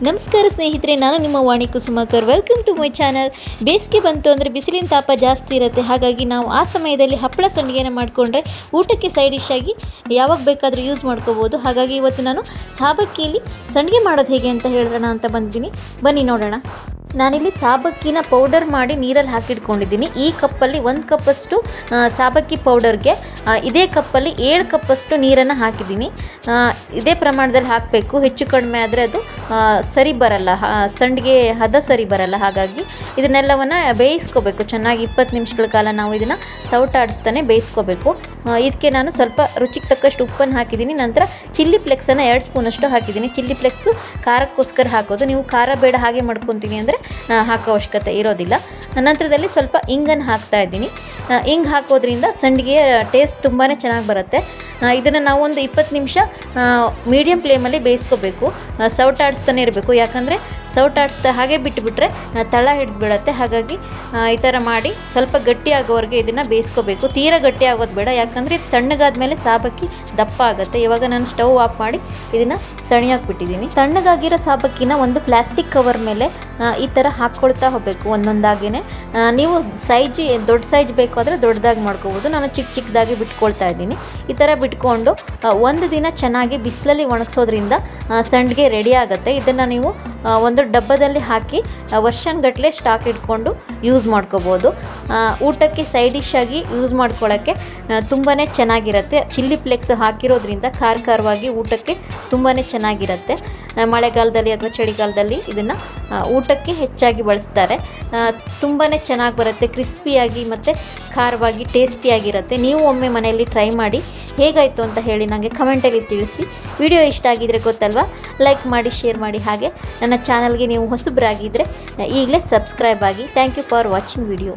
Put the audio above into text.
ನಮಸ್ಕಾರ ಸ್ನೇಹಿತರೆ, ನಾನು ನಿಮ್ಮ Vani Kusumakar. Welcome to my channel. ಬೇಸಿಗೆ ಬಂತು ಅಂದರೆ ಬಿಸಿಲಿನ ತಾಪ ಜಾಸ್ತಿ ಇರುತ್ತೆ. ಹಾಗಾಗಿ ನಾವು ಆ ಸಮಯದಲ್ಲಿ ಹಪ್ಪಳ ಸಂಡಿಗೆನ ಮಾಡಿಕೊಂಡ್ರೆ ಊಟಕ್ಕೆ ಸೈಡ್ ಡಿಶ್ ಆಗಿ ಯಾವಾಗ ಬೇಕಾದರೂ ಯೂಸ್ ಮಾಡ್ಕೋಬೋದು. ಹಾಗಾಗಿ ಇವತ್ತು ನಾನು ಸಾಬಕ್ಕಿಯಲ್ಲಿ ಸಂಡಿಗೆ ಮಾಡೋದು ಹೇಗೆ ಅಂತ ಹೇಳೋಣ ಅಂತ ಬಂದಿದ್ದೀನಿ. ಬನ್ನಿ ನೋಡೋಣ. ನಾನಿಲ್ಲಿ ಸಾಬಕ್ಕಿನ ಪೌಡರ್ ಮಾಡಿ ನೀರಲ್ಲಿ ಹಾಕಿಟ್ಕೊಂಡಿದ್ದೀನಿ. ಈ ಕಪ್ಪಲ್ಲಿ 1 ಕಪ್ಪಷ್ಟು ಸಾಬಕ್ಕಿ ಪೌಡರ್ಗೆ ಇದೇ ಕಪ್ಪಲ್ಲಿ 7 ಕಪ್ಪಷ್ಟು ನೀರನ್ನು ಹಾಕಿದ್ದೀನಿ. ಇದೇ ಪ್ರಮಾಣದಲ್ಲಿ ಹಾಕಬೇಕು. ಹೆಚ್ಚು ಕಡಿಮೆ ಆದರೆ ಅದು ಸರಿ ಬರಲ್ಲ, ಸಂಡಿಗೆ ಹದ ಸರಿ ಬರಲ್ಲ. ಹಾಗಾಗಿ ಇದನ್ನೆಲ್ಲವನ್ನು ಬೇಯಿಸ್ಕೋಬೇಕು ಚೆನ್ನಾಗಿ. 20 ನಿಮಿಷಗಳ ಕಾಲ ನಾವು ಇದನ್ನು ಸೌಟಾಡಿಸ್ತಾನೆ ಬೇಯಿಸ್ಕೋಬೇಕು. ಇದಕ್ಕೆ ನಾನು ಸ್ವಲ್ಪ ರುಚಿಗೆ ತಕ್ಕಷ್ಟು ಉಪ್ಪನ್ನು ಹಾಕಿದ್ದೀನಿ. ನಂತರ ಚಿಲ್ಲಿ ಫ್ಲೆಕ್ಸನ್ನು 2 ಸ್ಪೂನಷ್ಟು ಹಾಕಿದ್ದೀನಿ. ಚಿಲ್ಲಿ ಫ್ಲೆಕ್ಸು ಖಾರಕ್ಕೋಸ್ಕರ ಹಾಕೋದು. ನೀವು ಖಾರ ಬೇಡ ಹಾಗೆ ಮಾಡ್ಕೊತೀನಿ ಅಂದರೆ ಹಾಕೋ ಅವಶ್ಯಕತೆ ಇರೋದಿಲ್ಲ. ನಂತರದಲ್ಲಿ ಸ್ವಲ್ಪ ಇಂಗನ್ನು ಹಾಕ್ತಾ ಇದ್ದೀನಿ. ಇಂಗು ಹಾಕೋದ್ರಿಂದ ಸಂಡಿಗೆಯ ಟೇಸ್ಟ್ ತುಂಬಾ ಚೆನ್ನಾಗಿ ಬರುತ್ತೆ. ಇದನ್ನು ನಾವು ಒಂದು 20 ನಿಮಿಷ ಮೀಡಿಯಮ್ ಫ್ಲೇಮಲ್ಲಿ ಬೇಯಿಸ್ಕೋಬೇಕು. ಸೌಟಾಡಿಸ್ತಾನೆ ಇರಬೇಕು. ಯಾಕಂದರೆ ಸೌಟಾಡಿಸ್ತಾ ಹಾಗೆ ಬಿಟ್ಟುಬಿಟ್ರೆ ತಳ ಹಿಡಿದು ಬಿಡುತ್ತೆ. ಹಾಗಾಗಿ ಈ ಥರ ಮಾಡಿ ಸ್ವಲ್ಪ ಗಟ್ಟಿ ಆಗೋವರೆಗೆ ಇದನ್ನು ಬೇಯಿಸ್ಕೋಬೇಕು. ತೀರಾ ಗಟ್ಟಿ ಆಗೋದು ಬೇಡ, ಯಾಕಂದರೆ ತಣ್ಣಗಾದ ಮೇಲೆ ಸಾಬಕ್ಕಿ ದಪ್ಪ ಆಗುತ್ತೆ. ಇವಾಗ ನಾನು ಸ್ಟವ್ ಆಫ್ ಮಾಡಿ ಇದನ್ನು ತಣಿಯೋಕೆ ಬಿಟ್ಟಿದ್ದೀನಿ. ತಣ್ಣಗಾಗಿರೋ ಸಾಬಕ್ಕಿನ ಒಂದು ಪ್ಲಾಸ್ಟಿಕ್ ಕವರ್ ಮೇಲೆ ಈ ಥರ ಹಾಕ್ಕೊಳ್ತಾ ಹೋಗಬೇಕು ಒಂದೊಂದಾಗೇ. ನೀವು ದೊಡ್ಡ ಸೈಜ್ ಬೇಕು ಆದರೆ ದೊಡ್ಡದಾಗಿ ಮಾಡ್ಕೋಬೋದು. ನಾನು ಚಿಕ್ಕದಾಗಿ ಬಿಟ್ಕೊಳ್ತಾ ಇದ್ದೀನಿ. ಈ ಥರ ಬಿಟ್ಕೊಂಡು ಒಂದು ದಿನ ಚೆನ್ನಾಗಿ ಬಿಸಿಲಲ್ಲಿ ಒಣಗಿಸೋದ್ರಿಂದ ಸಂಡಿಗೆ ರೆಡಿ ಆಗುತ್ತೆ. ಇದನ್ನು ನೀವು ಒಂದು ಡಬ್ಬದಲ್ಲಿ ಹಾಕಿ ವರ್ಷನ್ಗಟ್ಟಲೆ ಸ್ಟಾಕ್ ಇಟ್ಕೊಂಡು ಯೂಸ್ ಮಾಡ್ಕೋಬೋದು. ಊಟಕ್ಕೆ ಸೈಡ್ ಡಿಶ್ ಆಗಿ ಯೂಸ್ ಮಾಡ್ಕೊಳ್ಳೋಕ್ಕೆ ತುಂಬಾ ಚೆನ್ನಾಗಿರುತ್ತೆ. ಚಿಲ್ಲಿ ಫ್ಲೆಕ್ಸ್ ಹಾಕಿರೋದ್ರಿಂದ ಖಾರವಾಗಿ ಊಟಕ್ಕೆ ತುಂಬಾ ಚೆನ್ನಾಗಿರುತ್ತೆ. ಮಳೆಗಾಲದಲ್ಲಿ ಅಥವಾ ಚಳಿಗಾಲದಲ್ಲಿ ಇದನ್ನು ಊಟಕ್ಕೆ ಹೆಚ್ಚಾಗಿ ಬಳಸ್ತಾರೆ. ತುಂಬಾ ಚೆನ್ನಾಗಿ ಬರುತ್ತೆ. ಕ್ರಿಸ್ಪಿಯಾಗಿ ಮತ್ತು ಖಾರವಾಗಿ ಟೇಸ್ಟಿಯಾಗಿರುತ್ತೆ. ನೀವು ಒಮ್ಮೆ ಮನೆಯಲ್ಲಿ ಟ್ರೈ ಮಾಡಿ ಹೇಗಾಯಿತು ಅಂತ ಹೇಳಿ ನನಗೆ ಕಮೆಂಟಲ್ಲಿ ತಿಳಿಸಿ. ವಿಡಿಯೋ ಇಷ್ಟ ಆಗಿದರೆ ಗೊತ್ತಲ್ವಾ, ಲೈಕ್ ಮಾಡಿ, ಶೇರ್ ಮಾಡಿ. ಹಾಗೆ ನನ್ನ ಚಾನಲ್ಗೆ ನೀವು ಹೊಸಬರಾಗಿದ್ದರೆ ಈಗಲೇ ಸಬ್ಸ್ಕ್ರೈಬ್ ಆಗಿ. Thank you for watching video.